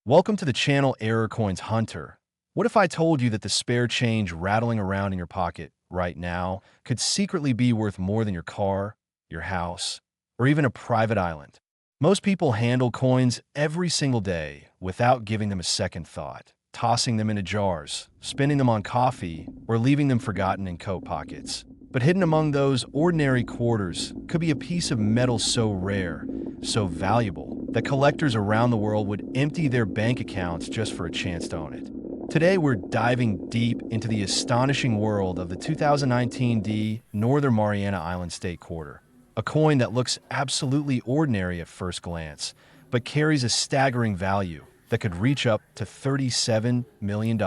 Welcome to the channel Error Coins Hunter. What if I told you that the spare change rattling around in your pocket right now could secretly be worth more than your car, your house, or even a private island? Most people handle coins every single day without giving them a second thought, tossing them into jars, spending them on coffee, or leaving them forgotten in coat pockets. But hidden among those ordinary quarters could be a piece of metal so rare, so valuable, that collectors around the world would empty their bank accounts just for a chance to own it. Today, we're diving deep into the astonishing world of the 2019 D Northern Mariana Island State Quarter, a coin that looks absolutely ordinary at first glance, but carries a staggering value that could reach up to $37 million.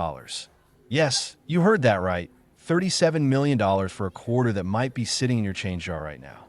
Yes, you heard that right. $37 million for a quarter that might be sitting in your change jar right now.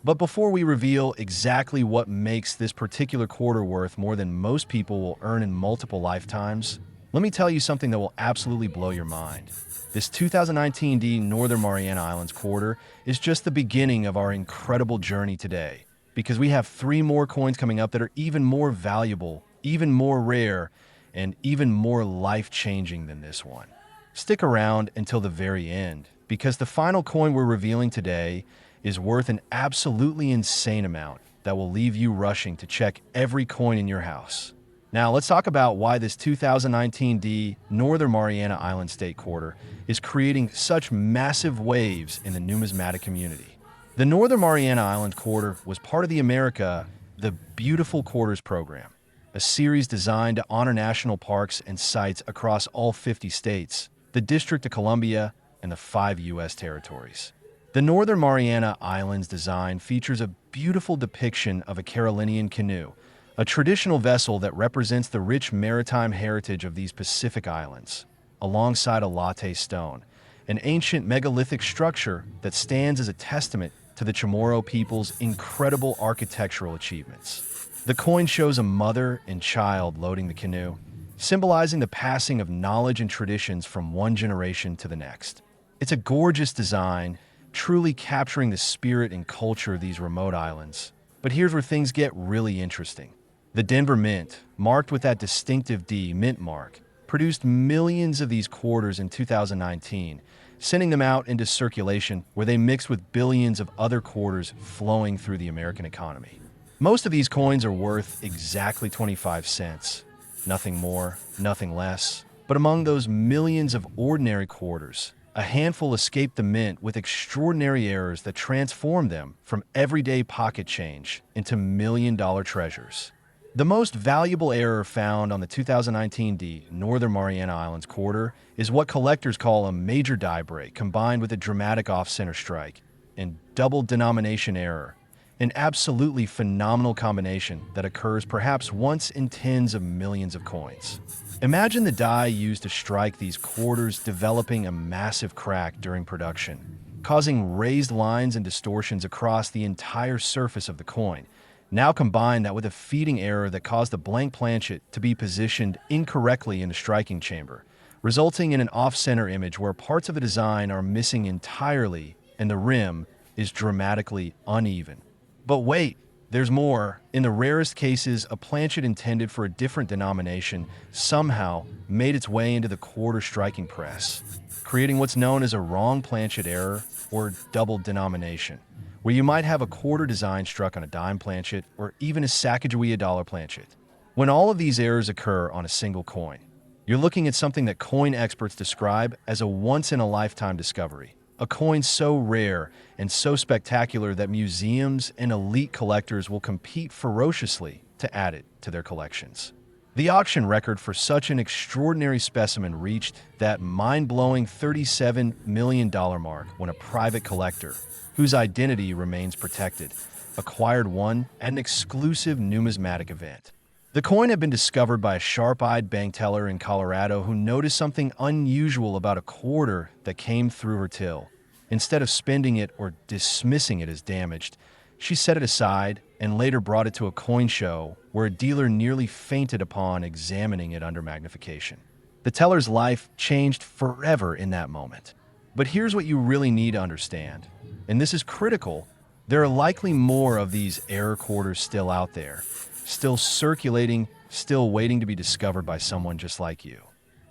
But before we reveal exactly what makes this particular quarter worth more than most people will earn in multiple lifetimes, let me tell you something that will absolutely blow your mind. This 2019 D Northern Mariana Islands quarter is just the beginning of our incredible journey today, because we have 3 more coins coming up that are even more valuable, even more rare, and even more life-changing than this one. Stick around until the very end, because the final coin we're revealing today is worth an absolutely insane amount that will leave you rushing to check every coin in your house. Now, let's talk about why this 2019 D Northern Mariana Island State Quarter is creating such massive waves in the numismatic community. The Northern Mariana Island Quarter was part of the Beautiful Quarters program, a series designed to honor national parks and sites across all 50 states, the District of Columbia, and the 5 U.S. territories. The Northern Mariana Islands design features a beautiful depiction of a Carolinian canoe, a traditional vessel that represents the rich maritime heritage of these Pacific islands, alongside a latte stone, an ancient megalithic structure that stands as a testament to the Chamorro people's incredible architectural achievements. The coin shows a mother and child loading the canoe, symbolizing the passing of knowledge and traditions from one generation to the next. It's a gorgeous design, truly capturing the spirit and culture of these remote islands. But here's where things get really interesting. The Denver Mint, marked with that distinctive D mint mark, produced millions of these quarters in 2019, sending them out into circulation where they mix with billions of other quarters flowing through the American economy. Most of these coins are worth exactly 25 cents. Nothing more, nothing less. But among those millions of ordinary quarters, a handful escaped the mint with extraordinary errors that transformed them from everyday pocket change into million-dollar treasures. The most valuable error found on the 2019 D Northern Mariana Islands quarter is what collectors call a major die break combined with a dramatic off-center strike and double denomination error, an absolutely phenomenal combination that occurs perhaps once in tens of millions of coins. Imagine the die used to strike these quarters developing a massive crack during production, causing raised lines and distortions across the entire surface of the coin. Now combine that with a feeding error that caused the blank planchet to be positioned incorrectly in the striking chamber, resulting in an off-center image where parts of the design are missing entirely and the rim is dramatically uneven. But wait, there's more. In the rarest cases, a planchet intended for a different denomination somehow made its way into the quarter striking press, creating what's known as a wrong planchet error or double denomination, where you might have a quarter design struck on a dime planchet or even a Sacagawea dollar planchet. When all of these errors occur on a single coin, you're looking at something that coin experts describe as a once-in-a-lifetime discovery. A coin so rare and so spectacular that museums and elite collectors will compete ferociously to add it to their collections. The auction record for such an extraordinary specimen reached that mind-blowing $37 million mark when a private collector, whose identity remains protected, acquired one at an exclusive numismatic event. The coin had been discovered by a sharp-eyed bank teller in Colorado who noticed something unusual about a quarter that came through her till. Instead of spending it or dismissing it as damaged, she set it aside and later brought it to a coin show where a dealer nearly fainted upon examining it under magnification. The teller's life changed forever in that moment. But here's what you really need to understand, and this is critical. There are likely more of these error quarters still out there, still circulating still waiting to be discovered by someone just like you.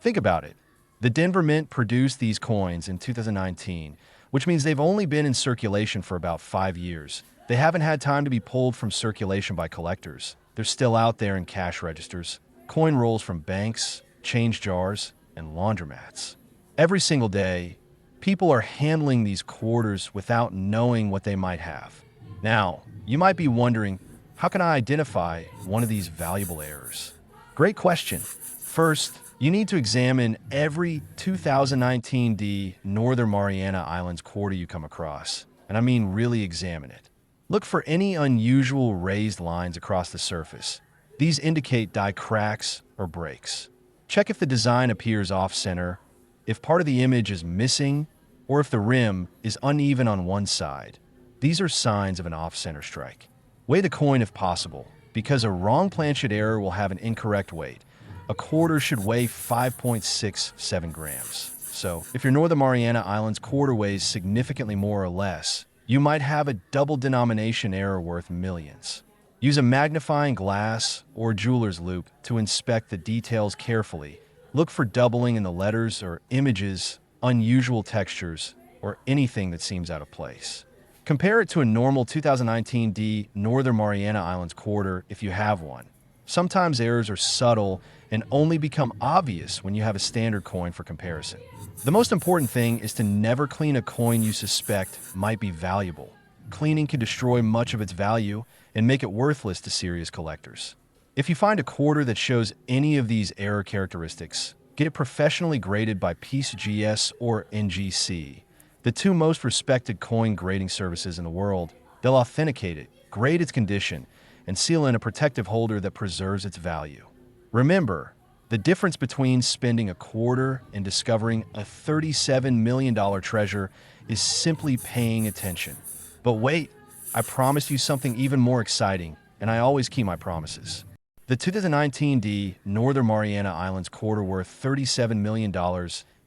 Think about it. The Denver Mint produced these coins in 2019, which means they've only been in circulation for about 5 years. They haven't had time to be pulled from circulation by collectors. They're still out there in cash registers, coin rolls from banks, change jars, and laundromats. Every single day, people are handling these quarters without knowing what they might have. Now, you might be wondering, how can I identify one of these valuable errors? Great question. First, you need to examine every 2019 D Northern Mariana Islands quarter you come across. And I mean really examine it. Look for any unusual raised lines across the surface. These indicate die cracks or breaks. Check if the design appears off-center, if part of the image is missing, or if the rim is uneven on one side. These are signs of an off-center strike. Weigh the coin if possible, because a wrong planchet error will have an incorrect weight. A quarter should weigh 5.67 grams. So, if your Northern Mariana Islands quarter weighs significantly more or less, you might have a double denomination error worth millions. Use a magnifying glass or jeweler's loupe to inspect the details carefully. Look for doubling in the letters or images, unusual textures, or anything that seems out of place. Compare it to a normal 2019 D Northern Mariana Islands quarter if you have one. Sometimes errors are subtle and only become obvious when you have a standard coin for comparison. The most important thing is to never clean a coin you suspect might be valuable. Cleaning can destroy much of its value and make it worthless to serious collectors. If you find a quarter that shows any of these error characteristics, get it professionally graded by PGS or NGC, the two most respected coin grading services in the world. They'll authenticate it, grade its condition, and seal in a protective holder that preserves its value. Remember, the difference between spending a quarter and discovering a $37 million treasure is simply paying attention. But wait, I promised you something even more exciting, and I always keep my promises. The 2019 D Northern Mariana Islands quarter worth $37 million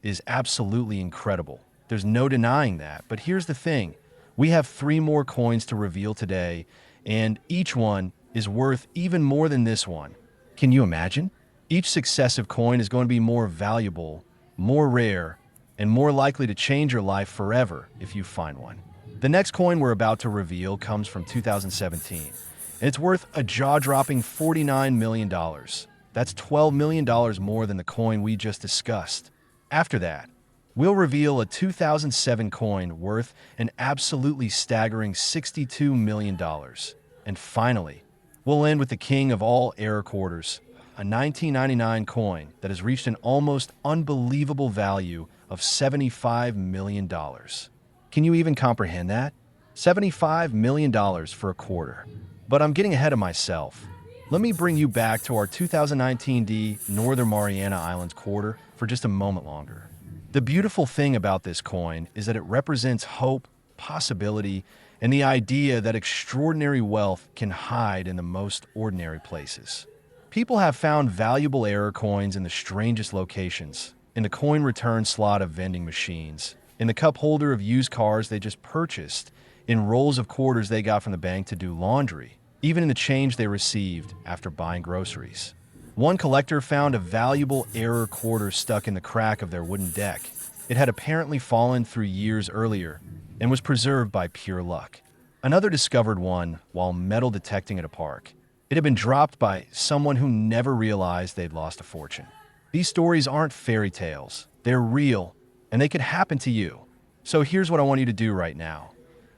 is absolutely incredible. There's no denying that, but here's the thing. We have 3 more coins to reveal today, and each one is worth even more than this one. Can you imagine? Each successive coin is going to be more valuable, more rare, and more likely to change your life forever if you find one. The next coin we're about to reveal comes from 2017, and it's worth a jaw-dropping $49 million. That's $12 million more than the coin we just discussed. After that, we'll reveal a 2007 coin worth an absolutely staggering $62 million. And finally, we'll end with the king of all error quarters, a 1999 coin that has reached an almost unbelievable value of $75 million. Can you even comprehend that? $75 million for a quarter. But I'm getting ahead of myself. Let me bring you back to our 2019 D Northern Mariana Islands quarter for just a moment longer. The beautiful thing about this coin is that it represents hope, possibility, and the idea that extraordinary wealth can hide in the most ordinary places. People have found valuable error coins in the strangest locations, in the coin return slot of vending machines, in the cup holder of used cars they just purchased, in rolls of quarters they got from the bank to do laundry, even in the change they received after buying groceries. One collector found a valuable error quarter stuck in the crack of their wooden deck. It had apparently fallen through years earlier and was preserved by pure luck. Another discovered one while metal detecting at a park. It had been dropped by someone who never realized they'd lost a fortune. These stories aren't fairy tales. They're real, and they could happen to you. So here's what I want you to do right now.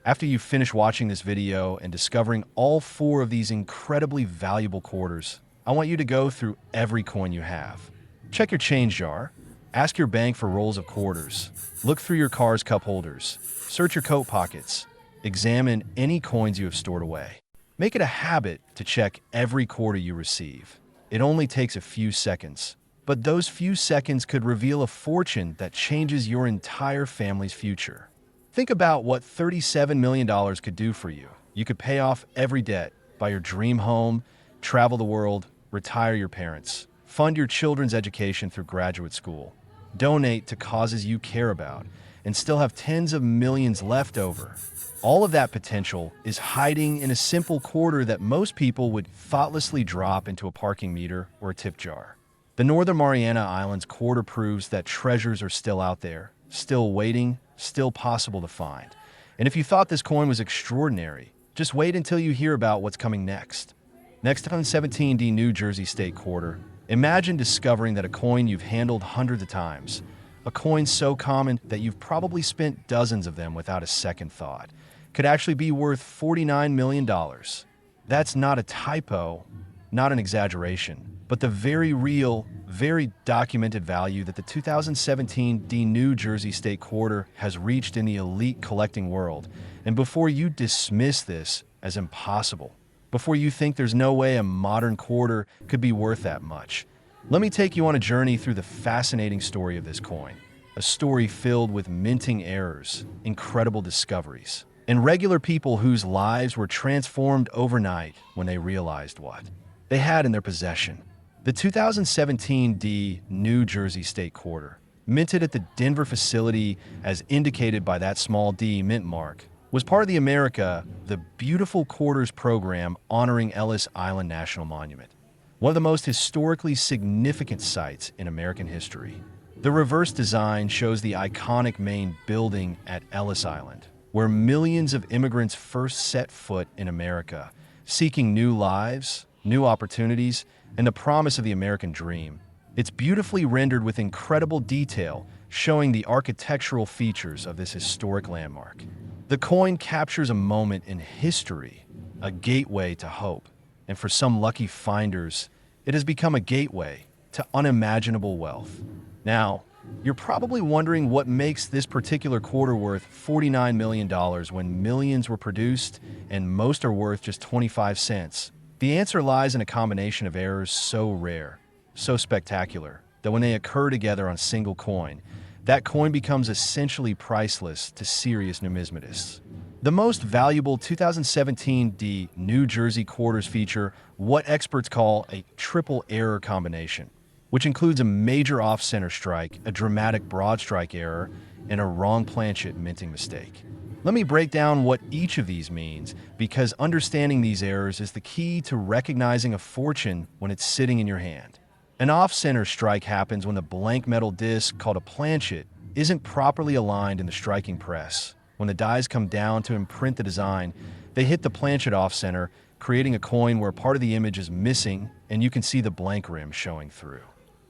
After you finish watching this video and discovering all 4 of these incredibly valuable quarters, I want you to go through every coin you have. Check your change jar. Ask your bank for rolls of quarters. Look through your car's cup holders. Search your coat pockets. Examine any coins you have stored away. Make it a habit to check every quarter you receive. It only takes a few seconds, but those few seconds could reveal a fortune that changes your entire family's future. Think about what $37 million could do for you. You could pay off every debt, buy your dream home, travel the world, retire your parents, fund your children's education through graduate school, donate to causes you care about, and still have tens of millions left over. All of that potential is hiding in a simple quarter that most people would thoughtlessly drop into a parking meter or a tip jar. The Northern Mariana Islands quarter proves that treasures are still out there, still waiting, still possible to find. And if you thought this coin was extraordinary, just wait until you hear about what's coming next. Next on 17D New Jersey State Quarter, imagine discovering that a coin you've handled hundreds of times, a coin so common that you've probably spent dozens of them without a second thought, could actually be worth $49 million. That's not a typo, not an exaggeration, but the very real, very documented value that the 2017 D New Jersey State Quarter has reached in the elite collecting world. And before you dismiss this as impossible, before you think there's no way a modern quarter could be worth that much, let me take you on a journey through the fascinating story of this coin. A story filled with minting errors, incredible discoveries, and regular people whose lives were transformed overnight when they realized what they had in their possession. The 2017 D New Jersey State Quarter, minted at the Denver facility as indicated by that small D mint mark, was part of the the Beautiful Quarters program honoring Ellis Island National Monument, one of the most historically significant sites in American history. The reverse design shows the iconic main building at Ellis Island, where millions of immigrants first set foot in America, seeking new lives, new opportunities, and the promise of the American dream. It's beautifully rendered with incredible detail, showing the architectural features of this historic landmark. The coin captures a moment in history, a gateway to hope, and for some lucky finders, it has become a gateway to unimaginable wealth. Now, you're probably wondering what makes this particular quarter worth $49 million when millions were produced and most are worth just 25 cents. The answer lies in a combination of errors so rare, so spectacular, that when they occur together on a single coin, that coin becomes essentially priceless to serious numismatists. The most valuable 2017 D New Jersey quarters feature what experts call a triple error combination, which includes a major off-center strike, a dramatic broad strike error, and a wrong planchet minting mistake. Let me break down what each of these means, because understanding these errors is the key to recognizing a fortune when it's sitting in your hand. An off-center strike happens when the blank metal disc, called a planchet, isn't properly aligned in the striking press. When the dies come down to imprint the design, they hit the planchet off-center, creating a coin where part of the image is missing and you can see the blank rim showing through.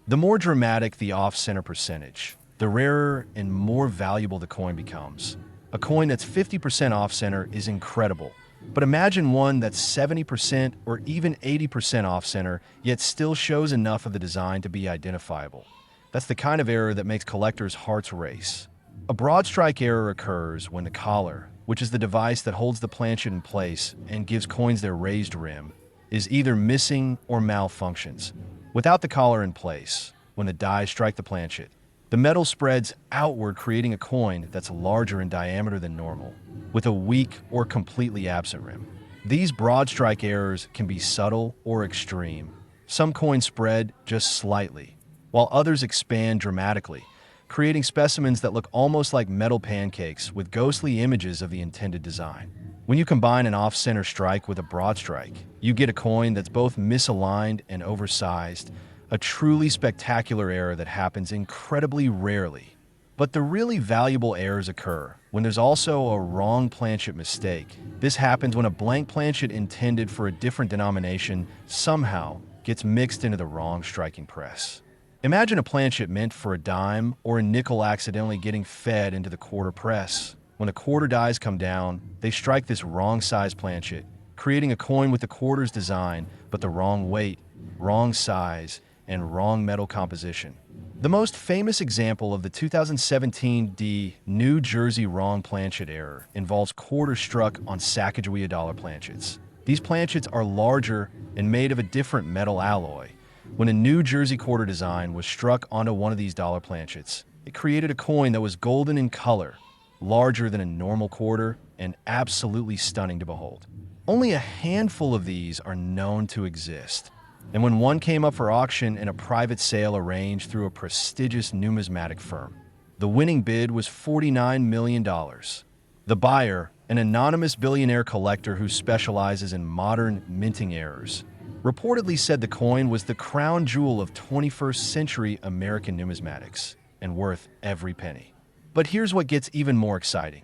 The more dramatic the off-center percentage, the rarer and more valuable the coin becomes. A coin that's 50% off-center is incredible, but imagine one that's 70% or even 80% off-center, yet still shows enough of the design to be identifiable. That's the kind of error that makes collectors' hearts race. A broad strike error occurs when the collar, which is the device that holds the planchet in place and gives coins their raised rim, is either missing or malfunctions. Without the collar in place, when the dies strike the planchet, the metal spreads outward, creating a coin that's larger in diameter than normal, with a weak or completely absent rim. These broad strike errors can be subtle or extreme. Some coins spread just slightly, while others expand dramatically, creating specimens that look almost like metal pancakes with ghostly images of the intended design. When you combine an off-center strike with a broad strike, you get a coin that's both misaligned and oversized, a truly spectacular error that happens incredibly rarely. But the really valuable errors occur when there's also a wrong planchet mistake. This happens when a blank planchet intended for a different denomination somehow gets mixed into the wrong striking press. Imagine a planchet meant for a dime or a nickel accidentally getting fed into the quarter press. When the quarter dies come down, they strike this wrong size planchet, creating a coin with the quarter's design, but the wrong weight, wrong size, and wrong metal composition. The most famous example of the 2017 D New Jersey wrong planchet error involves quarters struck on Sacagawea dollar planchets. These planchets are larger and made of a different metal alloy. When a New Jersey quarter design was struck onto one of these dollar planchets, it created a coin that was golden in color, larger than a normal quarter, and absolutely stunning to behold. Only a handful of these are known to exist. And when one came up for auction in a private sale arranged through a prestigious numismatic firm, The winning bid was $49 million. The buyer, an anonymous billionaire collector who specializes in modern minting errors, reportedly said the coin was the crown jewel of 21st century American numismatics and worth every penny. But here's what gets even more exciting.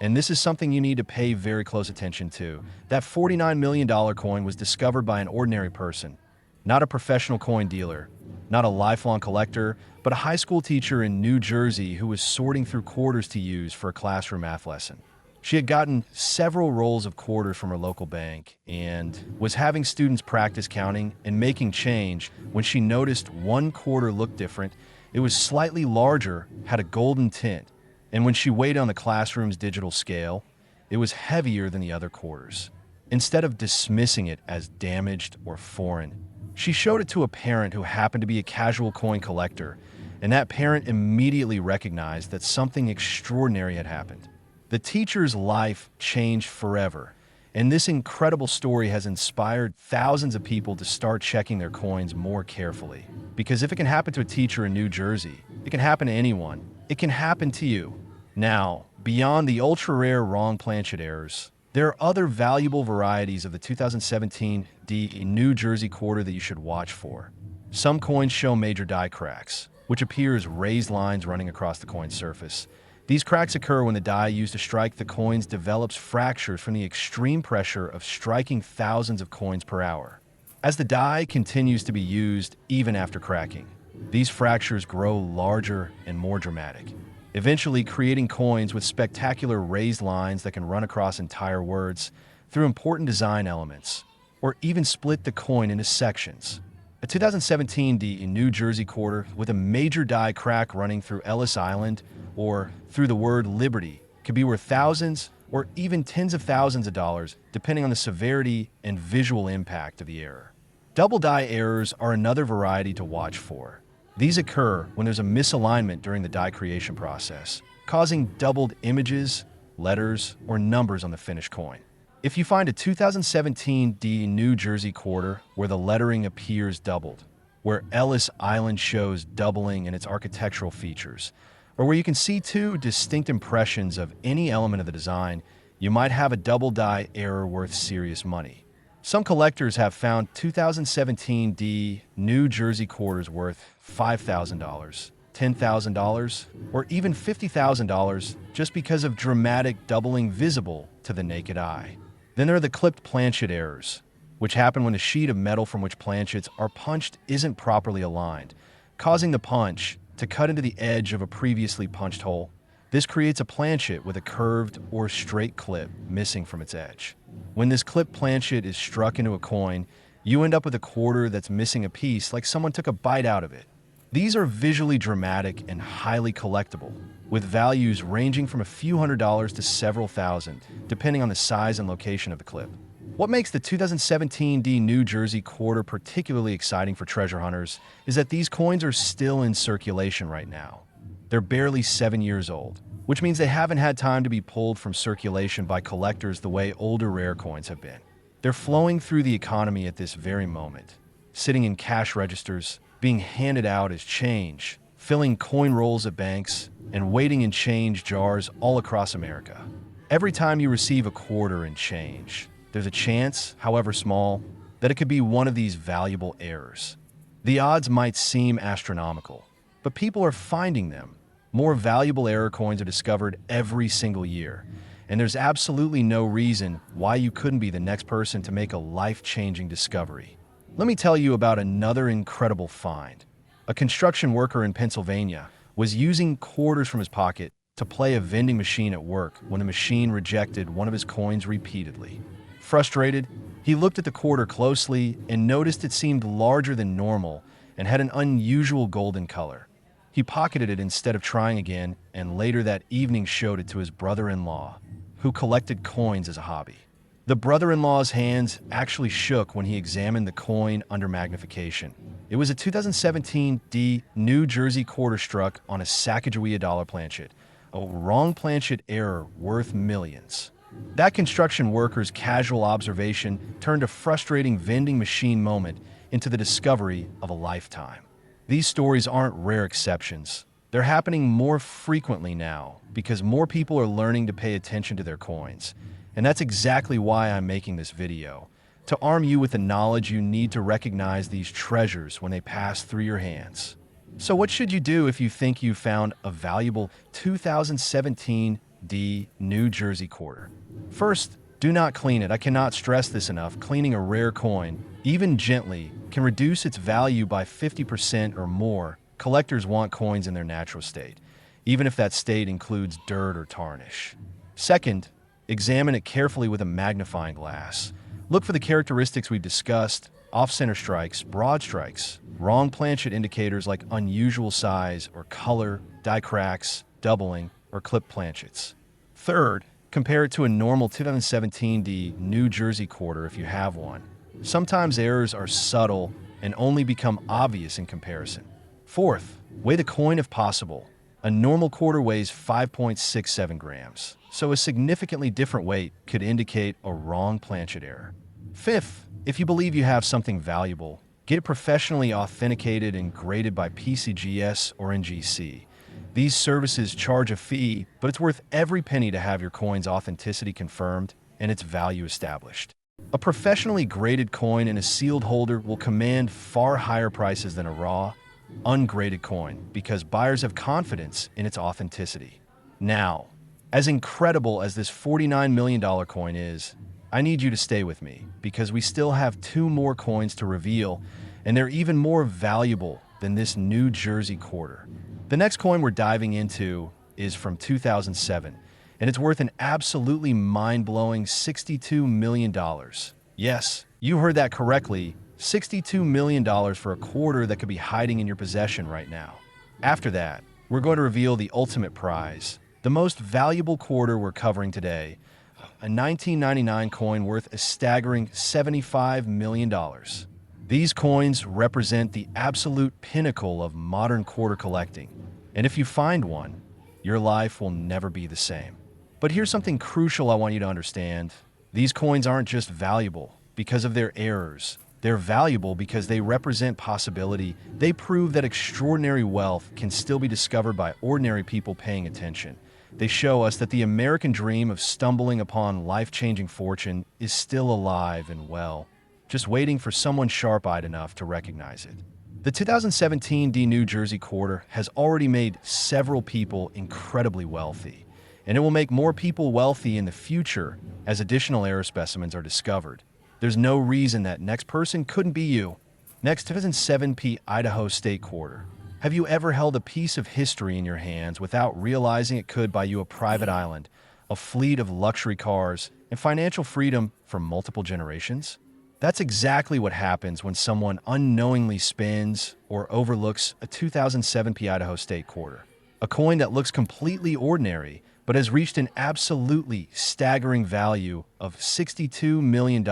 And this is something you need to pay very close attention to. That $49 million coin was discovered by an ordinary person, not a professional coin dealer, not a lifelong collector, but a high school teacher in New Jersey who was sorting through quarters to use for a classroom math lesson. She had gotten several rolls of quarters from her local bank and was having students practice counting and making change when she noticed one quarter looked different. It was slightly larger, had a golden tint, and when she weighed on the classroom's digital scale, it was heavier than the other quarters. Instead of dismissing it as damaged or foreign, she showed it to a parent who happened to be a casual coin collector, and that parent immediately recognized that something extraordinary had happened. The teacher's life changed forever, and this incredible story has inspired thousands of people to start checking their coins more carefully. Because if it can happen to a teacher in New Jersey, it can happen to anyone. It can happen to you. Now, beyond the ultra-rare wrong planchet errors, there are other valuable varieties of the 2017 New Jersey quarter that you should watch for. Some coins show major die cracks, which appear as raised lines running across the coin's surface. These cracks occur when the die used to strike the coins develops fractures from the extreme pressure of striking thousands of coins per hour. As the die continues to be used even after cracking, these fractures grow larger and more dramatic, eventually creating coins with spectacular raised lines that can run across entire words through important design elements, or even split the coin into sections. A 2017 New Jersey quarter with a major die crack running through Ellis Island or through the word Liberty could be worth thousands or even tens of thousands of dollars, depending on the severity and visual impact of the error. Double die errors are another variety to watch for. These occur when there's a misalignment during the die creation process, causing doubled images, letters, or numbers on the finished coin. If you find a 2017 New Jersey quarter where the lettering appears doubled, where Ellis Island shows doubling in its architectural features, or where you can see two distinct impressions of any element of the design, you might have a double die error worth serious money. Some collectors have found 2017 New Jersey quarters worth $5,000, $10,000, or even $50,000 just because of dramatic doubling visible to the naked eye. Then there are the clipped planchet errors, which happen when the sheet of metal from which planchets are punched isn't properly aligned, causing the punch to cut into the edge of a previously punched hole. This creates a planchet with a curved or straight clip missing from its edge. When this clipped planchet is struck into a coin, you end up with a quarter that's missing a piece, like someone took a bite out of it. These are visually dramatic and highly collectible, with values ranging from a few $100s to several thousand, depending on the size and location of the clip. What makes the 2017 New Jersey quarter particularly exciting for treasure hunters is that these coins are still in circulation right now. They're barely 7 years old, which means they haven't had time to be pulled from circulation by collectors the way older rare coins have been. They're flowing through the economy at this very moment, sitting in cash registers, being handed out as change, filling coin rolls at banks, and waiting in change jars all across America. Every time you receive a quarter in change, there's a chance, however small, that it could be one of these valuable errors. The odds might seem astronomical, but people are finding them. More valuable error coins are discovered every single year, and there's absolutely no reason why you couldn't be the next person to make a life-changing discovery. Let me tell you about another incredible find. A construction worker in Pennsylvania was using quarters from his pocket to play a vending machine at work when the machine rejected one of his coins repeatedly. Frustrated, he looked at the quarter closely and noticed it seemed larger than normal and had an unusual golden color. He pocketed it instead of trying again, and later that evening showed it to his brother-in-law, who collected coins as a hobby. The brother-in-law's hands actually shook when he examined the coin under magnification. It was a 2017 New Jersey quarter struck on a Sacagawea dollar planchet, a wrong planchet error worth millions. That construction worker's casual observation turned a frustrating vending machine moment into the discovery of a lifetime. These stories aren't rare exceptions. They're happening more frequently now because more people are learning to pay attention to their coins. And that's exactly why I'm making this video, to arm you with the knowledge you need to recognize these treasures when they pass through your hands. So what should you do if you think you found a valuable 2017 D New Jersey quarter? First, do not clean it. I cannot stress this enough. Cleaning a rare coin, even gently, can reduce its value by 50% or more. Collectors want coins in their natural state, even if that state includes dirt or tarnish. Second, examine it carefully with a magnifying glass. Look for the characteristics we've discussed: off-center strikes, broad strikes, wrong planchet indicators like unusual size or color, die cracks, doubling, or clipped planchets. Third, compare it to a normal 2017 D New Jersey quarter if you have one. Sometimes errors are subtle and only become obvious in comparison. Fourth, weigh the coin if possible. A normal quarter weighs 5.67 grams, so a significantly different weight could indicate a wrong planchet error. Fifth, if you believe you have something valuable, get it professionally authenticated and graded by PCGS or NGC. These services charge a fee, but it's worth every penny to have your coin's authenticity confirmed and its value established. A professionally graded coin in a sealed holder will command far higher prices than a raw, ungraded coin because buyers have confidence in its authenticity. Now, as incredible as this $49 million coin is, I need you to stay with me because we still have 2 more coins to reveal, and they're even more valuable than this New Jersey quarter. The next coin we're diving into is from 2007, and it's worth an absolutely mind-blowing $62 million. Yes, you heard that correctly. $62 million for a quarter that could be hiding in your possession right now. After that, we're going to reveal the ultimate prize, the most valuable quarter we're covering today, a 1999 coin worth a staggering $75 million. These coins represent the absolute pinnacle of modern quarter collecting, and if you find one, your life will never be the same. But here's something crucial I want you to understand. These coins aren't just valuable because of their errors. They're valuable because they represent possibility. They prove that extraordinary wealth can still be discovered by ordinary people paying attention. They show us that the American dream of stumbling upon life-changing fortune is still alive and well, just waiting for someone sharp-eyed enough to recognize it. The 2017 D New Jersey quarter has already made several people incredibly wealthy, and it will make more people wealthy in the future as additional error specimens are discovered. There's no reason that next person couldn't be you. Next, 2007 P Idaho State Quarter. Have you ever held a piece of history in your hands without realizing it could buy you a private island, a fleet of luxury cars, and financial freedom for multiple generations? That's exactly what happens when someone unknowingly spins or overlooks a 2007 P Idaho State Quarter. A coin that looks completely ordinary, but has reached an absolutely staggering value of $62 million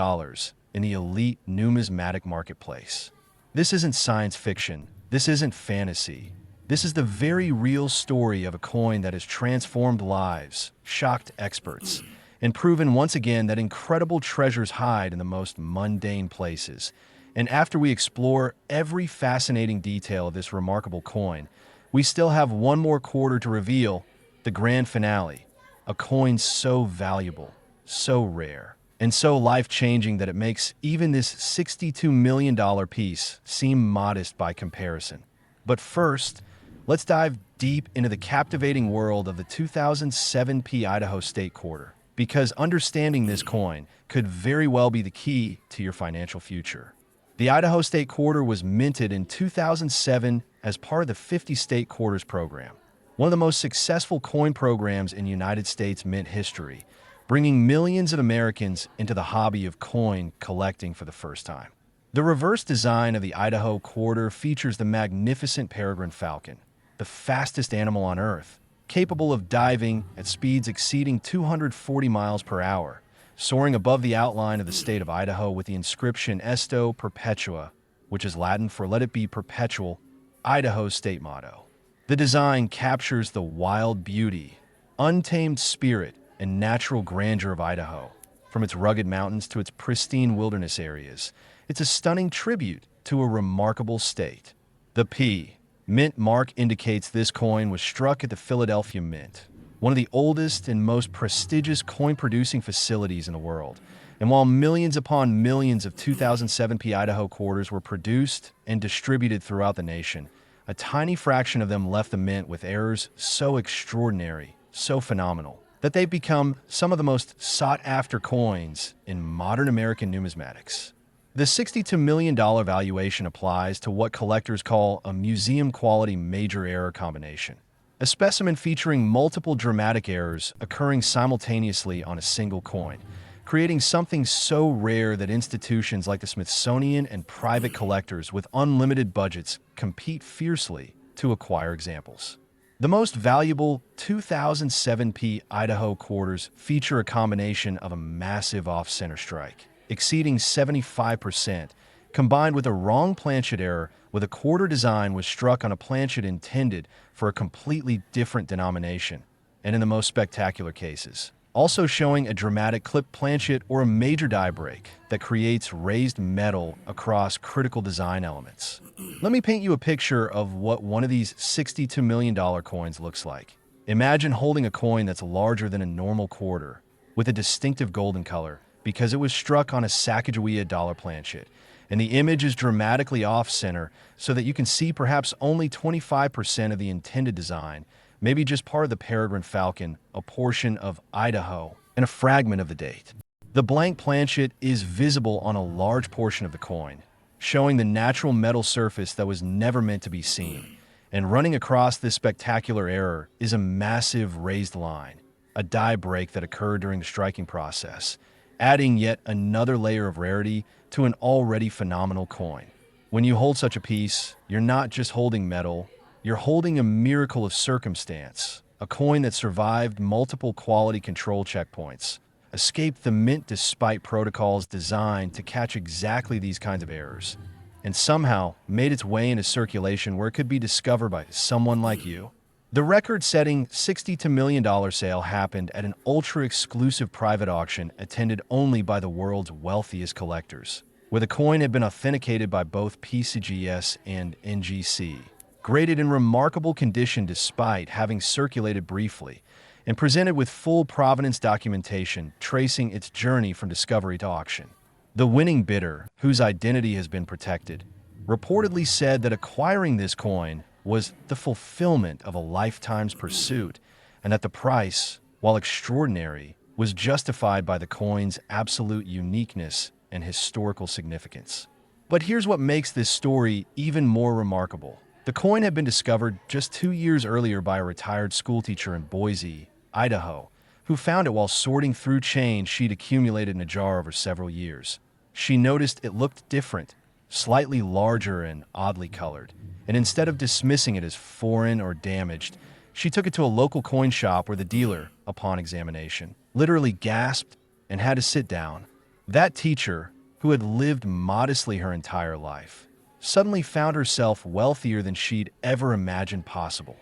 in the elite numismatic marketplace. This isn't science fiction. This isn't fantasy. This is the very real story of a coin that has transformed lives, shocked experts, and proven once again that incredible treasures hide in the most mundane places. And after we explore every fascinating detail of this remarkable coin, we still have one more quarter to reveal, the grand finale, a coin so valuable, so rare, and so life-changing that it makes even this $62 million piece seem modest by comparison. But first, let's dive deep into the captivating world of the 2007 P Idaho State Quarter, because understanding this coin could very well be the key to your financial future. The Idaho State Quarter was minted in 2007 as part of the 50 State Quarters program, one of the most successful coin programs in United States mint history, bringing millions of Americans into the hobby of coin collecting for the first time. The reverse design of the Idaho Quarter features the magnificent peregrine falcon, the fastest animal on Earth, capable of diving at speeds exceeding 240 miles per hour, soaring above the outline of the state of Idaho with the inscription Esto Perpetua, which is Latin for "Let it be perpetual," Idaho's state motto. The design captures the wild beauty, untamed spirit, and natural grandeur of Idaho. From its rugged mountains to its pristine wilderness areas, it's a stunning tribute to a remarkable state. The P Mint mark indicates this coin was struck at the Philadelphia Mint, one of the oldest and most prestigious coin-producing facilities in the world. And while millions upon millions of 2007 P Idaho quarters were produced and distributed throughout the nation, a tiny fraction of them left the mint with errors so extraordinary, so phenomenal, that they've become some of the most sought-after coins in modern American numismatics. The $62 million valuation applies to what collectors call a museum-quality major error combination, a specimen featuring multiple dramatic errors occurring simultaneously on a single coin, creating something so rare that institutions like the Smithsonian and private collectors with unlimited budgets compete fiercely to acquire examples. The most valuable 2007 P Idaho quarters feature a combination of a massive off-center strike, exceeding 75%, combined with a wrong planchet error with a quarter design was struck on a planchet intended for a completely different denomination, and in the most spectacular cases, also showing a dramatic clip planchet or a major die break that creates raised metal across critical design elements. Let me paint you a picture of what one of these $62 million coins looks like. Imagine holding a coin that's larger than a normal quarter, with a distinctive golden color, because it was struck on a Sacagawea dollar planchet, and the image is dramatically off-center so that you can see perhaps only 25% of the intended design, maybe just part of the peregrine falcon, a portion of Idaho, and a fragment of the date. The blank planchet is visible on a large portion of the coin, showing the natural metal surface that was never meant to be seen. And running across this spectacular error is a massive raised line, a die break that occurred during the striking process, adding yet another layer of rarity to an already phenomenal coin. When you hold such a piece, you're not just holding metal, you're holding a miracle of circumstance, a coin that survived multiple quality control checkpoints, escaped the mint despite protocols designed to catch exactly these kinds of errors, and somehow made its way into circulation where it could be discovered by someone like you. The record-setting $62 million sale happened at an ultra-exclusive private auction attended only by the world's wealthiest collectors, where the coin had been authenticated by both PCGS and NGC, graded in remarkable condition despite having circulated briefly, and presented with full provenance documentation tracing its journey from discovery to auction. The winning bidder, whose identity has been protected, reportedly said that acquiring this coin was the fulfillment of a lifetime's pursuit, and that the price, while extraordinary, was justified by the coin's absolute uniqueness and historical significance. But here's what makes this story even more remarkable. The coin had been discovered just 2 years earlier by a retired schoolteacher in Boise, Idaho, who found it while sorting through change she'd accumulated in a jar over several years. She noticed it looked different, slightly larger and oddly colored, and instead of dismissing it as foreign or damaged, she took it to a local coin shop where the dealer, upon examination, literally gasped and had to sit down. That teacher, who had lived modestly her entire life, suddenly found herself wealthier than she'd ever imagined possible,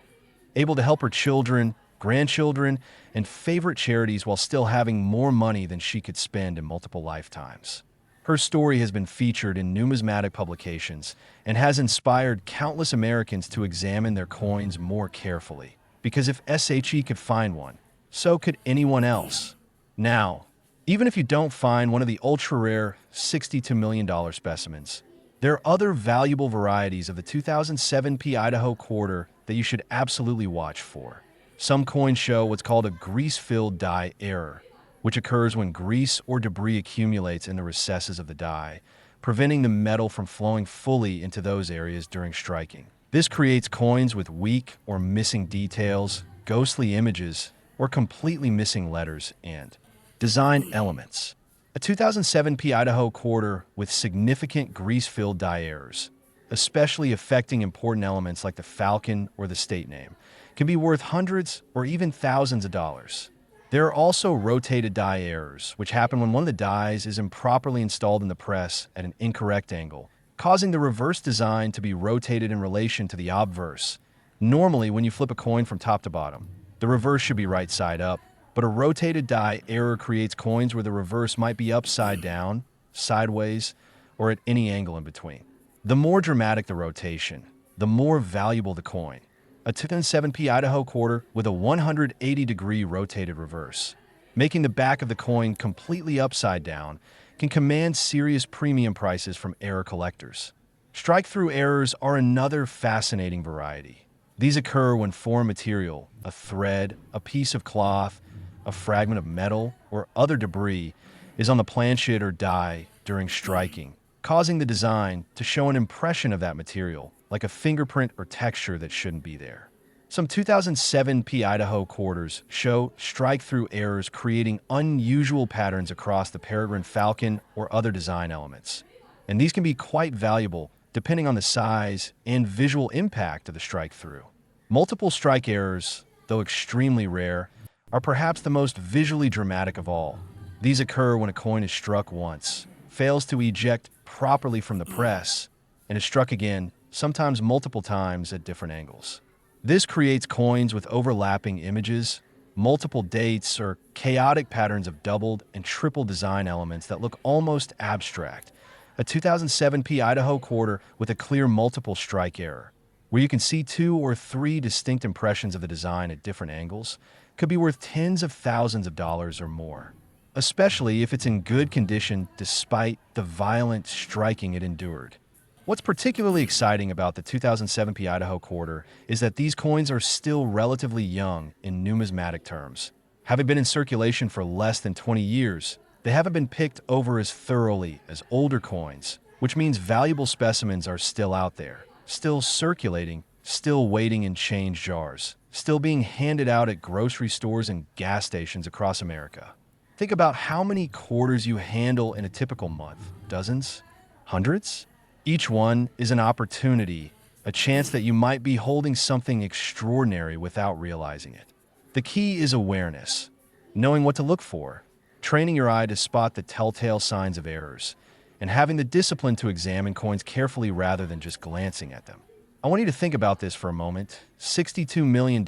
able to help her children, grandchildren, and favorite charities while still having more money than she could spend in multiple lifetimes. Her story has been featured in numismatic publications and has inspired countless Americans to examine their coins more carefully. Because if SHE could find one, so could anyone else. Now, even if you don't find one of the ultra-rare $62 million specimens, there are other valuable varieties of the 2007 P Idaho Quarter that you should absolutely watch for. Some coins show what's called a grease-filled die error, which occurs when grease or debris accumulates in the recesses of the die, preventing the metal from flowing fully into those areas during striking. This creates coins with weak or missing details, ghostly images, or completely missing letters and design elements. A 2007 P Idaho Quarter with significant grease-filled die errors, especially affecting important elements like the falcon or the state name, can be worth hundreds or even thousands of dollars. There are also rotated die errors, which happen when one of the dies is improperly installed in the press at an incorrect angle, causing the reverse design to be rotated in relation to the obverse. Normally, when you flip a coin from top to bottom, the reverse should be right side up, but a rotated die error creates coins where the reverse might be upside down, sideways, or at any angle in between. The more dramatic the rotation, the more valuable the coin. A 2007 P Idaho Quarter with a 180-degree rotated reverse, making the back of the coin completely upside down, can command serious premium prices from error collectors. Strike-through errors are another fascinating variety. These occur when foreign material, a thread, a piece of cloth, a fragment of metal, or other debris is on the planchet or die during striking, causing the design to show an impression of that material, like a fingerprint or texture that shouldn't be there. Some 2007 P Idaho Quarters show strike-through errors creating unusual patterns across the peregrine falcon or other design elements. And these can be quite valuable depending on the size and visual impact of the strike-through. Multiple strike errors, though extremely rare, are perhaps the most visually dramatic of all. These occur when a coin is struck once, fails to eject properly from the press, and is struck again, sometimes multiple times at different angles. This creates coins with overlapping images, multiple dates, or chaotic patterns of doubled and triple design elements that look almost abstract. A 2007 P Idaho Quarter with a clear multiple strike error, where you can see 2 or 3 distinct impressions of the design at different angles, could be worth tens of thousands of dollars or more, especially if it's in good condition despite the violent striking it endured. What's particularly exciting about the 2007 P Idaho Quarter is that these coins are still relatively young in numismatic terms. Having been in circulation for less than 20 years, they haven't been picked over as thoroughly as older coins, which means valuable specimens are still out there, still circulating, still waiting in change jars, still being handed out at grocery stores and gas stations across America. Think about how many quarters you handle in a typical month. Dozens? Hundreds? Each one is an opportunity, a chance that you might be holding something extraordinary without realizing it. The key is awareness, knowing what to look for, training your eye to spot the telltale signs of errors, and having the discipline to examine coins carefully rather than just glancing at them. I want you to think about this for a moment. $62 million.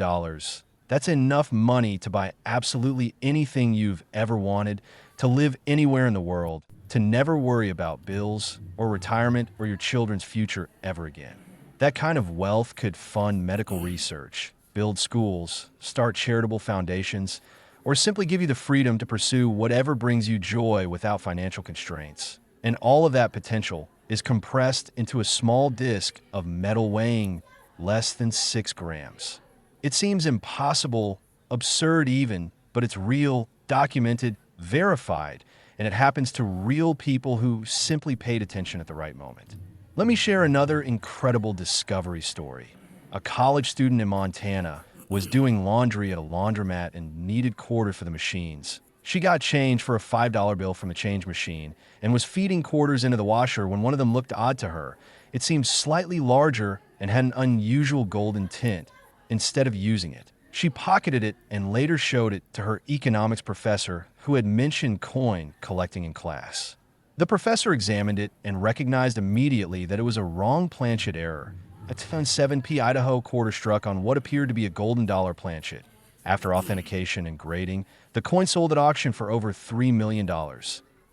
That's enough money to buy absolutely anything you've ever wanted, to live anywhere in the world, to never worry about bills or retirement or your children's future ever again. That kind of wealth could fund medical research, build schools, start charitable foundations, or simply give you the freedom to pursue whatever brings you joy without financial constraints. And all of that potential is compressed into a small disc of metal weighing less than 6 grams. It seems impossible, absurd even, but it's real, documented, verified, and it happens to real people who simply paid attention at the right moment. Let me share another incredible discovery story. A college student in Montana was doing laundry at a laundromat and needed quarters for the machines. She got change for a $5 bill from the change machine and was feeding quarters into the washer when one of them looked odd to her. It seemed slightly larger and had an unusual golden tint. Instead of using it, she pocketed it and later showed it to her economics professor who had mentioned coin collecting in class. The professor examined it and recognized immediately that it was a wrong planchet error. A 2007 P Idaho Quarter struck on what appeared to be a golden dollar planchet. After authentication and grading, the coin sold at auction for over $3 million,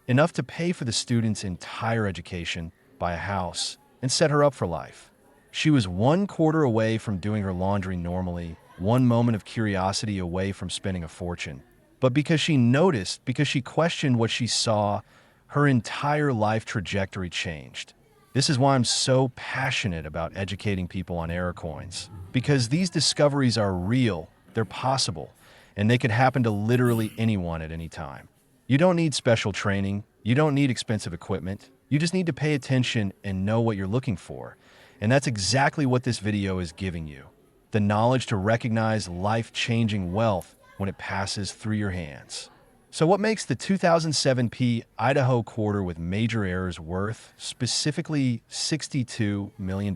enough to pay for the student's entire education, buy a house, and set her up for life. She was 1 quarter away from doing her laundry normally, 1 moment of curiosity away from spending a fortune. But because she noticed, because she questioned what she saw, her entire life trajectory changed. This is why I'm so passionate about educating people on error coins, because these discoveries are real, they're possible, and they could happen to literally anyone at any time. You don't need special training, you don't need expensive equipment, you just need to pay attention and know what you're looking for. And that's exactly what this video is giving you. The knowledge to recognize life-changing wealth when it passes through your hands. So what makes the 2007 P Idaho Quarter with major errors worth specifically $62 million?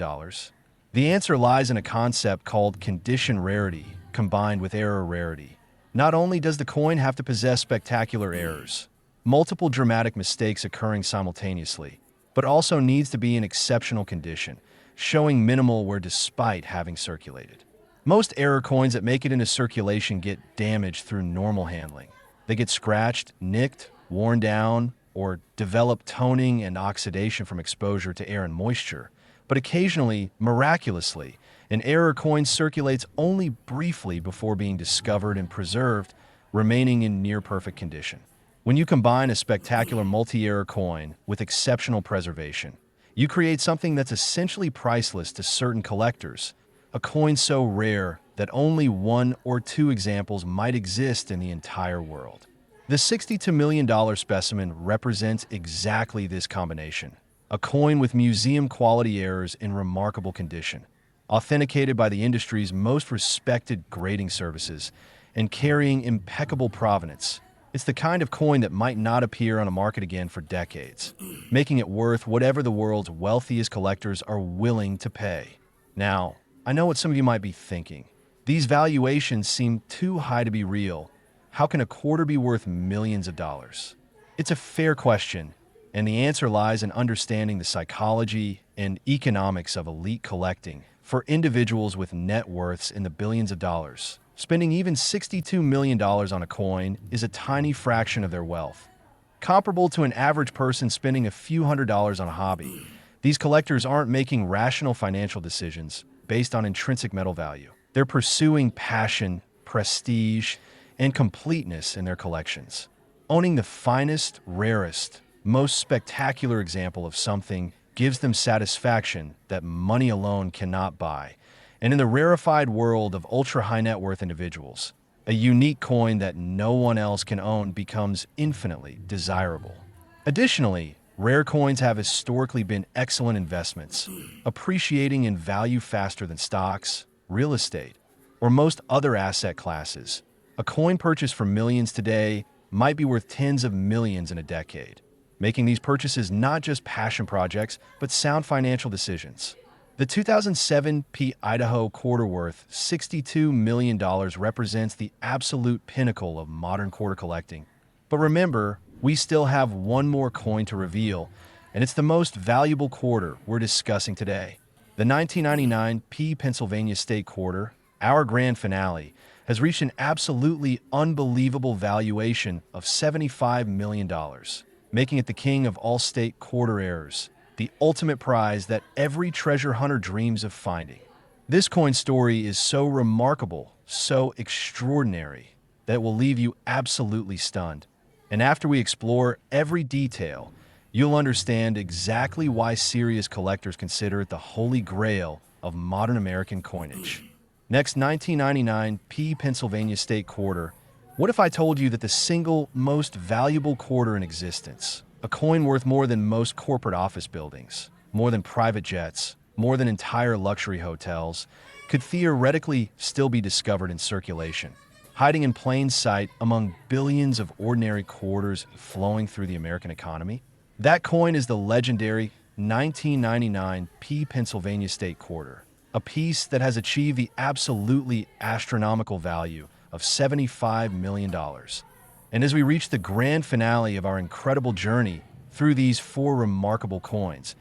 The answer lies in a concept called condition rarity combined with error rarity. Not only does the coin have to possess spectacular errors, multiple dramatic mistakes occurring simultaneously, but also needs to be in exceptional condition, showing minimal wear despite having circulated. Most error coins that make it into circulation get damaged through normal handling. They get scratched, nicked, worn down, or develop toning and oxidation from exposure to air and moisture. But occasionally, miraculously, an error coin circulates only briefly before being discovered and preserved, remaining in near-perfect condition. When you combine a spectacular multi-error coin with exceptional preservation, you create something that's essentially priceless to certain collectors, a coin so rare that only one or two examples might exist in the entire world. The $62 million specimen represents exactly this combination, a coin with museum-quality errors in remarkable condition, authenticated by the industry's most respected grading services, and carrying impeccable provenance. It's the kind of coin that might not appear on a market again for decades, making it worth whatever the world's wealthiest collectors are willing to pay. Now, I know what some of you might be thinking. These valuations seem too high to be real. How can a quarter be worth millions of dollars? It's a fair question, and the answer lies in understanding the psychology and economics of elite collecting. For individuals with net worths in the billions of dollars, spending even $62 million on a coin is a tiny fraction of their wealth. Comparable to an average person spending a few $100s on a hobby, these collectors aren't making rational financial decisions based on intrinsic metal value. They're pursuing passion, prestige, and completeness in their collections. Owning the finest, rarest, most spectacular example of something gives them satisfaction that money alone cannot buy. And in the rarefied world of ultra-high net worth individuals, a unique coin that no one else can own becomes infinitely desirable. Additionally, rare coins have historically been excellent investments, appreciating in value faster than stocks, real estate, or most other asset classes. A coin purchased for millions today might be worth tens of millions in a decade, making these purchases not just passion projects, but sound financial decisions. The 2007 P Idaho Quarter worth $62 million represents the absolute pinnacle of modern quarter collecting. But remember, we still have one more coin to reveal, and it's the most valuable quarter we're discussing today. The 1999 P Pennsylvania State Quarter, our grand finale, has reached an absolutely unbelievable valuation of $75 million. Making it the king of all state quarter errors, the ultimate prize that every treasure hunter dreams of finding. This coin story is so remarkable, so extraordinary, that it will leave you absolutely stunned. And after we explore every detail, you'll understand exactly why serious collectors consider it the holy grail of modern American coinage. Next, 1999 P Pennsylvania State Quarter. What if I told you that the single most valuable quarter in existence, a coin worth more than most corporate office buildings, more than private jets, more than entire luxury hotels, could theoretically still be discovered in circulation, hiding in plain sight among billions of ordinary quarters flowing through the American economy? That coin is the legendary 1999 P Pennsylvania State Quarter, a piece that has achieved the absolutely astronomical value of $75 million. And as we reach the grand finale of our incredible journey through these four remarkable coins,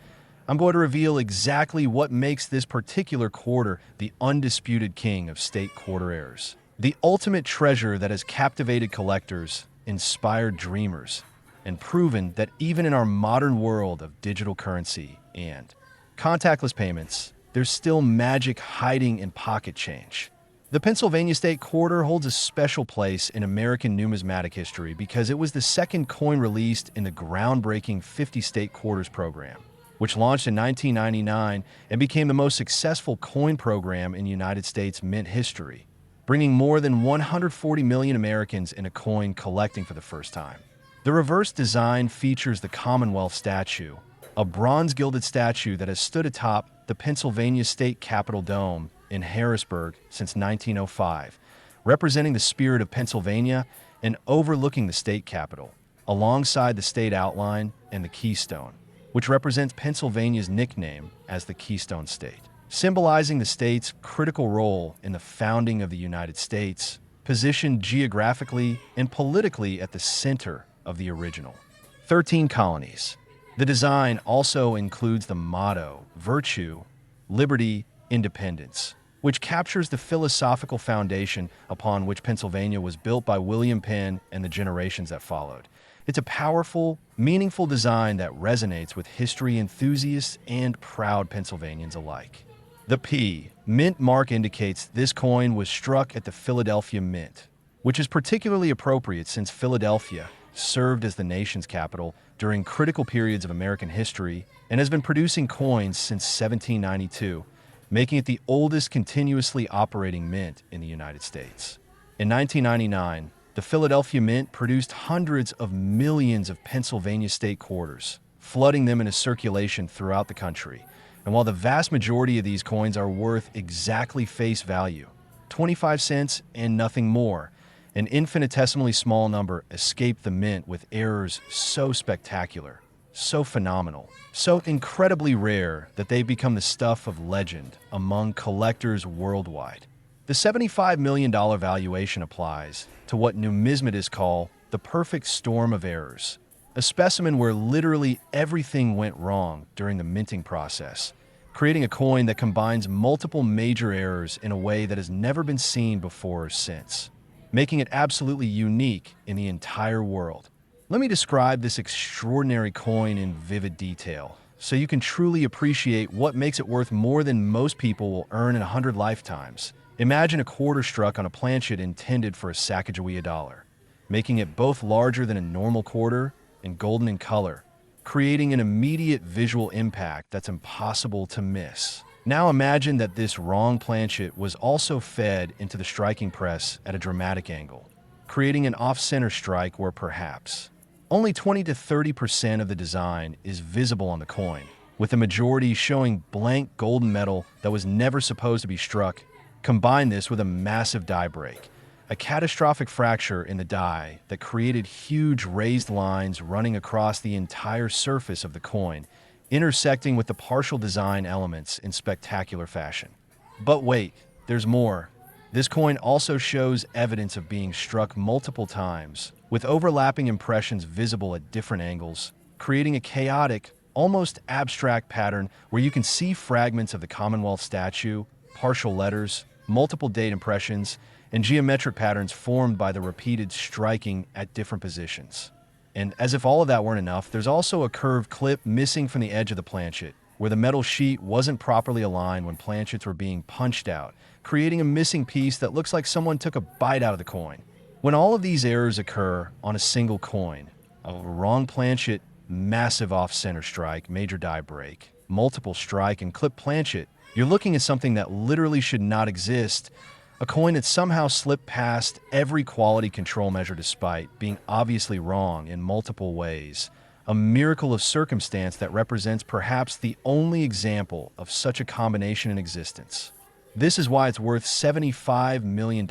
I'm going to reveal exactly what makes this particular quarter the undisputed king of state quarter errors. The ultimate treasure that has captivated collectors, inspired dreamers, and proven that even in our modern world of digital currency and contactless payments, there's still magic hiding in pocket change. The Pennsylvania State Quarter holds a special place in American numismatic history because it was the second coin released in the groundbreaking 50 State Quarters program, which launched in 1999 and became the most successful coin program in United States mint history, bringing more than 140 million Americans in a coin collecting for the first time. The reverse design features the Commonwealth statue, a bronze-gilded statue that has stood atop the Pennsylvania State Capitol Dome in Harrisburg since 1905, representing the spirit of Pennsylvania and overlooking the state capitol, alongside the state outline and the Keystone, which represents Pennsylvania's nickname as the Keystone State, symbolizing the state's critical role in the founding of the United States, positioned geographically and politically at the center of the original 13 colonies. The design also includes the motto, virtue, liberty, independence, which captures the philosophical foundation upon which Pennsylvania was built by William Penn and the generations that followed. It's a powerful, meaningful design that resonates with history enthusiasts and proud Pennsylvanians alike. The P Mint mark indicates this coin was struck at the Philadelphia Mint, which is particularly appropriate since Philadelphia served as the nation's capital during critical periods of American history and has been producing coins since 1792, making it the oldest continuously operating mint in the United States. In 1999, the Philadelphia Mint produced hundreds of millions of Pennsylvania state quarters, flooding them into circulation throughout the country. And while the vast majority of these coins are worth exactly face value, 25 cents and nothing more, an infinitesimally small number escaped the mint with errors so spectacular, so phenomenal, so incredibly rare that they've become the stuff of legend among collectors worldwide. The $75 million valuation applies to what numismatists call the perfect storm of errors, a specimen where literally everything went wrong during the minting process, creating a coin that combines multiple major errors in a way that has never been seen before or since, making it absolutely unique in the entire world. Let me describe this extraordinary coin in vivid detail, so you can truly appreciate what makes it worth more than most people will earn in 100 lifetimes. Imagine a quarter struck on a planchet intended for a Sacagawea dollar, making it both larger than a normal quarter and golden in color, creating an immediate visual impact that's impossible to miss. Now imagine that this wrong planchet was also fed into the striking press at a dramatic angle, creating an off-center strike where perhaps only 20 to 30% of the design is visible on the coin, with the majority showing blank golden metal that was never supposed to be struck. Combine this with a massive die break, a catastrophic fracture in the die that created huge raised lines running across the entire surface of the coin, intersecting with the partial design elements in spectacular fashion. But wait, there's more. This coin also shows evidence of being struck multiple times, with overlapping impressions visible at different angles, creating a chaotic, almost abstract pattern where you can see fragments of the Commonwealth statue, partial letters, multiple date impressions, and geometric patterns formed by the repeated striking at different positions. And as if all of that weren't enough, there's also a curved clip missing from the edge of the planchet, where the metal sheet wasn't properly aligned when planchets were being punched out, creating a missing piece that looks like someone took a bite out of the coin. When all of these errors occur on a single coin, a wrong planchet, massive off-center strike, major die break, multiple strike, and clip planchet, you're looking at something that literally should not exist, a coin that somehow slipped past every quality control measure despite being obviously wrong in multiple ways, a miracle of circumstance that represents perhaps the only example of such a combination in existence. This is why it's worth $75 million,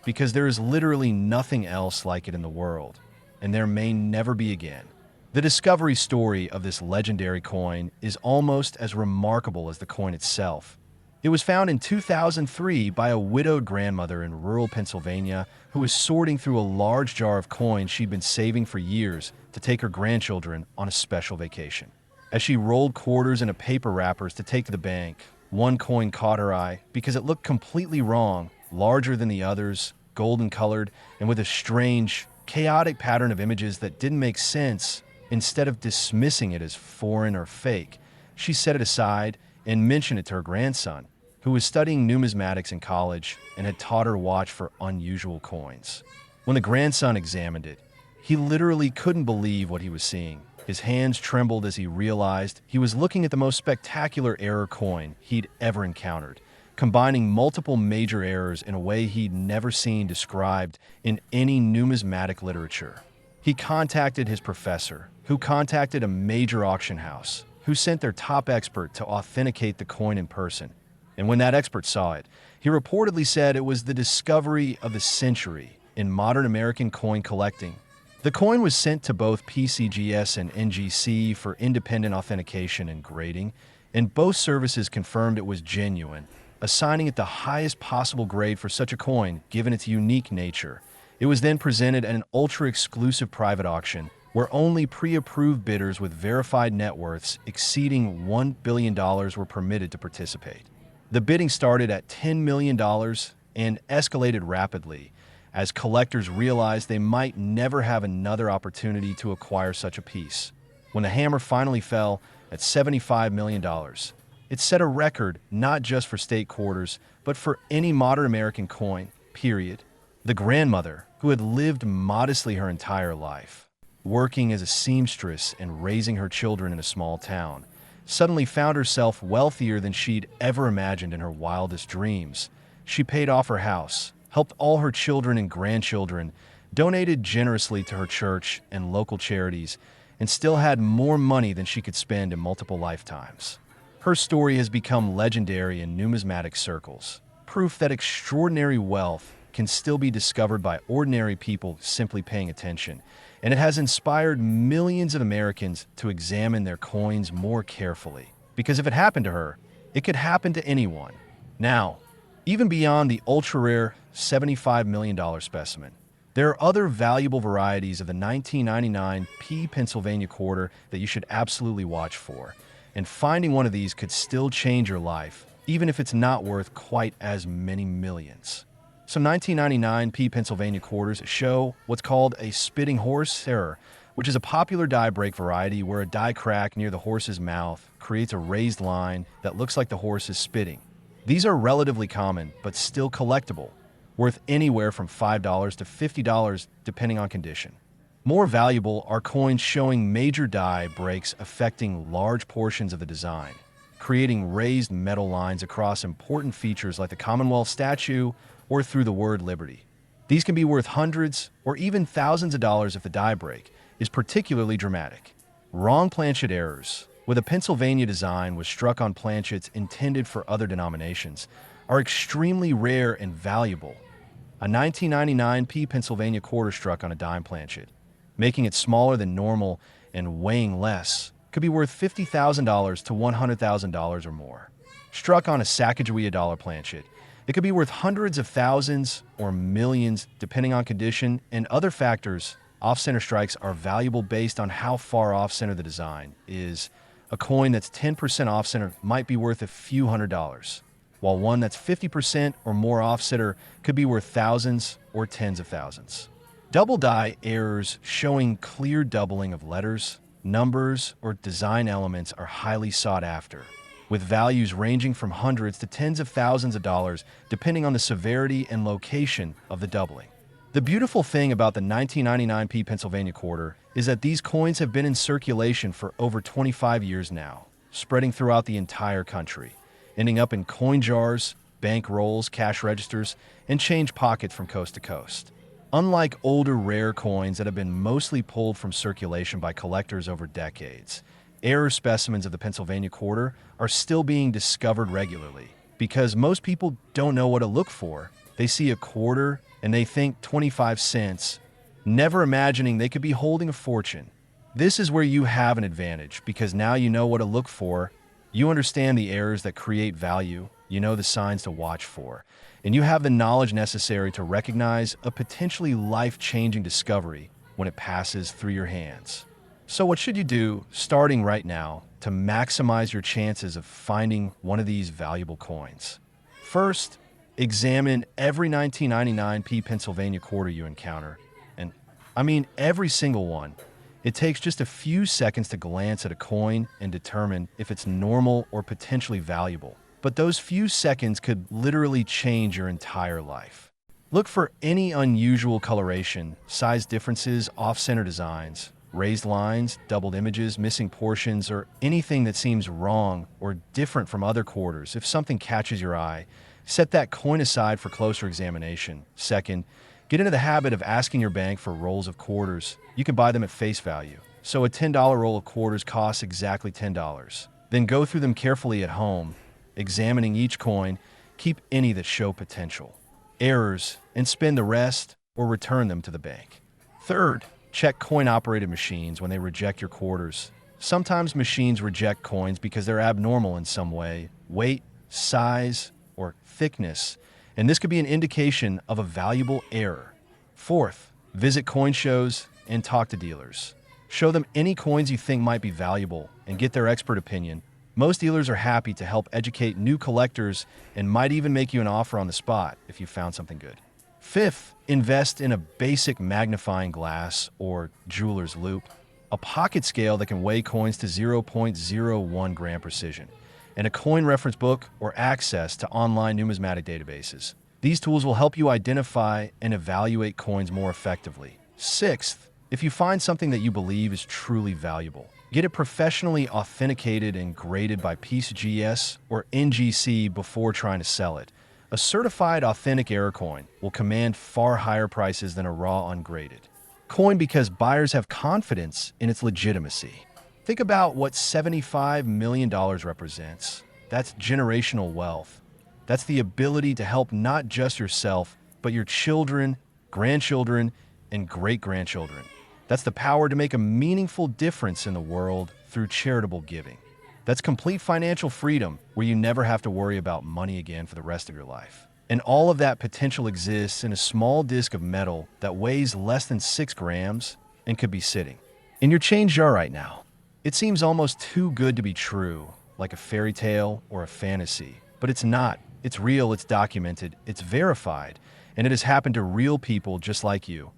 because there is literally nothing else like it in the world, and there may never be again. The discovery story of this legendary coin is almost as remarkable as the coin itself. It was found in 2003 by a widowed grandmother in rural Pennsylvania who was sorting through a large jar of coins she'd been saving for years to take her grandchildren on a special vacation. As she rolled quarters into paper wrappers to take to the bank, one coin caught her eye because it looked completely wrong, larger than the others, golden colored, and with a strange, chaotic pattern of images that didn't make sense. Instead of dismissing it as foreign or fake, she set it aside and mentioned it to her grandson, who was studying numismatics in college and had taught her watch for unusual coins. When the grandson examined it, he literally couldn't believe what he was seeing. His hands trembled as he realized he was looking at the most spectacular error coin he'd ever encountered, combining multiple major errors in a way he'd never seen described in any numismatic literature. He contacted his professor, who contacted a major auction house, who sent their top expert to authenticate the coin in person. And when that expert saw it, he reportedly said it was the discovery of the century in modern American coin collecting. The coin was sent to both PCGS and NGC for independent authentication and grading, and both services confirmed it was genuine, assigning it the highest possible grade for such a coin given its unique nature. It was then presented at an ultra-exclusive private auction where only pre-approved bidders with verified net worths exceeding $1 billion were permitted to participate. The bidding started at $10 million and escalated rapidly as collectors realized they might never have another opportunity to acquire such a piece. When the hammer finally fell at $75 million, it set a record not just for state quarters, but for any modern American coin, period. The grandmother, who had lived modestly her entire life, working as a seamstress and raising her children in a small town, suddenly found herself wealthier than she'd ever imagined in her wildest dreams. She paid off her house, helped all her children and grandchildren, donated generously to her church and local charities, and still had more money than she could spend in multiple lifetimes. Her story has become legendary in numismatic circles, proof that extraordinary wealth can still be discovered by ordinary people simply paying attention, and it has inspired millions of Americans to examine their coins more carefully. Because if it happened to her, it could happen to anyone. Now, even beyond the ultra-rare $75 million specimen, there are other valuable varieties of the 1999 P Pennsylvania Quarter that you should absolutely watch for, and finding one of these could still change your life, even if it's not worth quite as many millions. Some 1999 P Pennsylvania Quarters show what's called a spitting horse error, which is a popular die break variety where a die crack near the horse's mouth creates a raised line that looks like the horse is spitting. These are relatively common, but still collectible, worth anywhere from $5 to $50 depending on condition. More valuable are coins showing major die breaks affecting large portions of the design, creating raised metal lines across important features like the Commonwealth statue or through the word liberty. These can be worth hundreds or even thousands of dollars if the die break is particularly dramatic. Wrong planchet errors, with a Pennsylvania design was struck on planchets intended for other denominations, are extremely rare and valuable. A 1999 P Pennsylvania Quarter struck on a dime planchet, making it smaller than normal and weighing less, could be worth $50,000 to $100,000 or more. Struck on a Sacagawea dollar planchet, it could be worth hundreds of thousands or millions depending on condition and other factors. Off-center strikes are valuable based on how far off-center the design is. A coin that's 10% off-center might be worth a few $100s, while one that's 50% or more off-center could be worth thousands or tens of thousands. Double die errors showing clear doubling of letters, numbers, or design elements are highly sought after, with values ranging from hundreds to tens of thousands of dollars depending on the severity and location of the doubling. The beautiful thing about the 1999 P Pennsylvania Quarter is that these coins have been in circulation for over 25 years now, spreading throughout the entire country, ending up in coin jars, bank rolls, cash registers, and change pockets from coast to coast. Unlike older rare coins that have been mostly pulled from circulation by collectors over decades, error specimens of the Pennsylvania Quarter are still being discovered regularly because most people don't know what to look for. They see a quarter and they think 25 cents, never imagining they could be holding a fortune. This is where you have an advantage because now you know what to look for, you understand the errors that create value, you know the signs to watch for, and you have the knowledge necessary to recognize a potentially life-changing discovery when it passes through your hands. So what should you do starting right now to maximize your chances of finding one of these valuable coins? First, examine every 1999 P Pennsylvania Quarter you encounter, and I mean every single one. It takes just a few seconds to glance at a coin and determine if it's normal or potentially valuable. But those few seconds could literally change your entire life. Look for any unusual coloration, size differences, off-center designs, raised lines, doubled images, missing portions, or anything that seems wrong or different from other quarters. If something catches your eye, set that coin aside for closer examination. Second, get into the habit of asking your bank for rolls of quarters. You can buy them at face value. So a $10 roll of quarters costs exactly $10. Then go through them carefully at home, examining each coin, keep any that show potential errors, and spend the rest or return them to the bank. Third, check coin-operated machines when they reject your quarters. Sometimes machines reject coins because they're abnormal in some way, weight, size, or thickness, and this could be an indication of a valuable error. Fourth, visit coin shows and talk to dealers. Show them any coins you think might be valuable and get their expert opinion. Most dealers are happy to help educate new collectors and might even make you an offer on the spot if you found something good. Fifth, invest in a basic magnifying glass or jeweler's loupe, a pocket scale that can weigh coins to 0.01 gram precision, and a coin reference book or access to online numismatic databases. These tools will help you identify and evaluate coins more effectively. Sixth, if you find something that you believe is truly valuable, get it professionally authenticated and graded by PCGS or NGC before trying to sell it. A certified authentic error coin will command far higher prices than a raw ungraded coin because buyers have confidence in its legitimacy. Think about what $75 million represents. That's generational wealth. That's the ability to help not just yourself, but your children, grandchildren, and great-grandchildren. That's the power to make a meaningful difference in the world through charitable giving. That's complete financial freedom where you never have to worry about money again for the rest of your life. And all of that potential exists in a small disc of metal that weighs less than 6 grams and could be sitting in your change jar right now. It seems almost too good to be true, like a fairy tale or a fantasy. But it's not. It's real, it's documented, it's verified, and it has happened to real people just like you.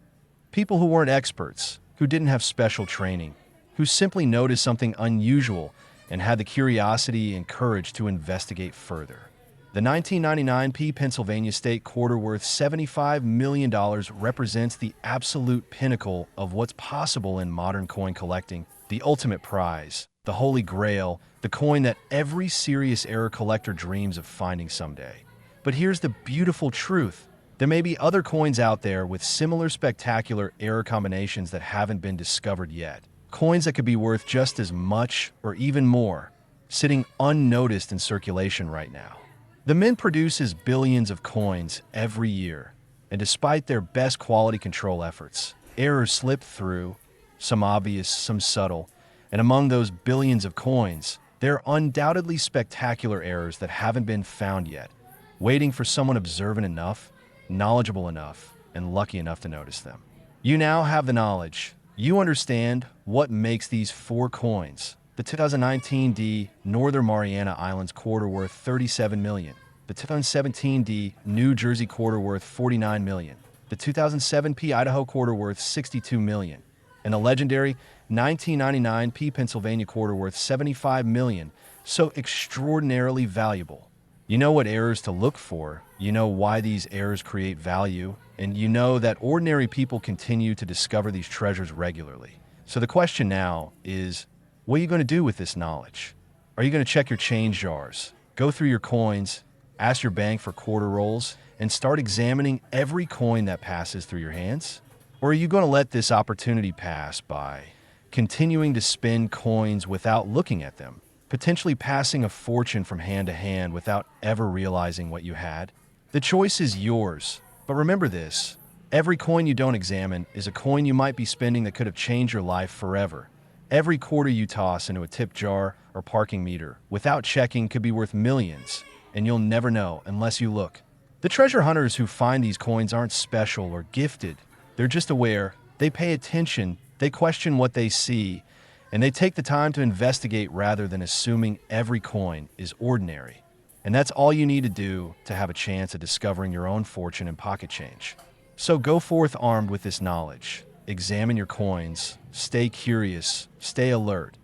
People who weren't experts, who didn't have special training, who simply noticed something unusual and had the curiosity and courage to investigate further. The 1999 P Pennsylvania State Quarter worth $75 million represents the absolute pinnacle of what's possible in modern coin collecting, the ultimate prize, the holy grail, the coin that every serious error collector dreams of finding someday. But here's the beautiful truth. There may be other coins out there with similar spectacular error combinations that haven't been discovered yet. Coins that could be worth just as much or even more, sitting unnoticed in circulation right now. The Mint produces billions of coins every year, and despite their best quality control efforts, errors slip through, some obvious, some subtle, and among those billions of coins, there are undoubtedly spectacular errors that haven't been found yet, waiting for someone observant enough, knowledgeable enough, and lucky enough to notice them. You now have the knowledge. You understand what makes these 4 coins. The 2019 D Northern Mariana Islands quarter worth $37 million. The 2017 D New Jersey quarter worth $49 million. The 2007 P Idaho quarter worth $62 million. And the legendary 1999 P Pennsylvania quarter worth $75 million. So extraordinarily valuable. You know what errors to look for. You know why these errors create value. And you know that ordinary people continue to discover these treasures regularly. So the question now is, what are you going to do with this knowledge? Are you going to check your change jars, go through your coins, ask your bank for quarter rolls, and start examining every coin that passes through your hands? Or are you going to let this opportunity pass by, continuing to spend coins without looking at them, potentially passing a fortune from hand to hand without ever realizing what you had? The choice is yours, but remember this. Every coin you don't examine is a coin you might be spending that could have changed your life forever. Every quarter you toss into a tip jar or parking meter without checking could be worth millions, and you'll never know unless you look. The treasure hunters who find these coins aren't special or gifted. They're just aware, they pay attention, they question what they see, and they take the time to investigate rather than assuming every coin is ordinary. And that's all you need to do to have a chance at discovering your own fortune and pocket change. So go forth armed with this knowledge. Examine your coins, stay curious, stay alert,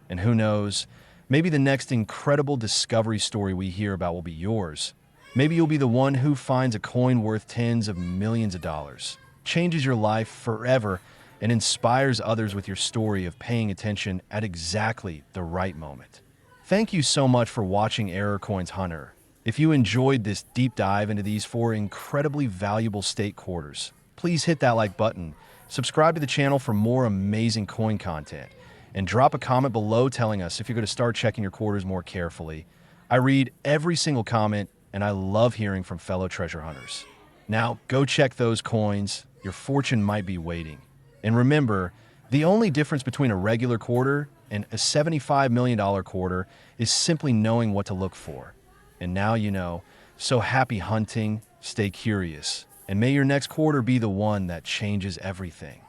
and who knows, maybe the next incredible discovery story we hear about will be yours. Maybe you'll be the one who finds a coin worth tens of millions of dollars, changes your life forever, and inspires others with your story of paying attention at exactly the right moment. Thank you so much for watching Error Coins Hunter. If you enjoyed this deep dive into these 4 incredibly valuable state quarters, please hit that like button. Subscribe to the channel for more amazing coin content, and drop a comment below telling us if you're going to start checking your quarters more carefully. I read every single comment, and I love hearing from fellow treasure hunters. Now, go check those coins. Your fortune might be waiting. And remember, the only difference between a regular quarter and a $75 million quarter is simply knowing what to look for. And now you know. So happy hunting, stay curious, and may your next quarter be the one that changes everything.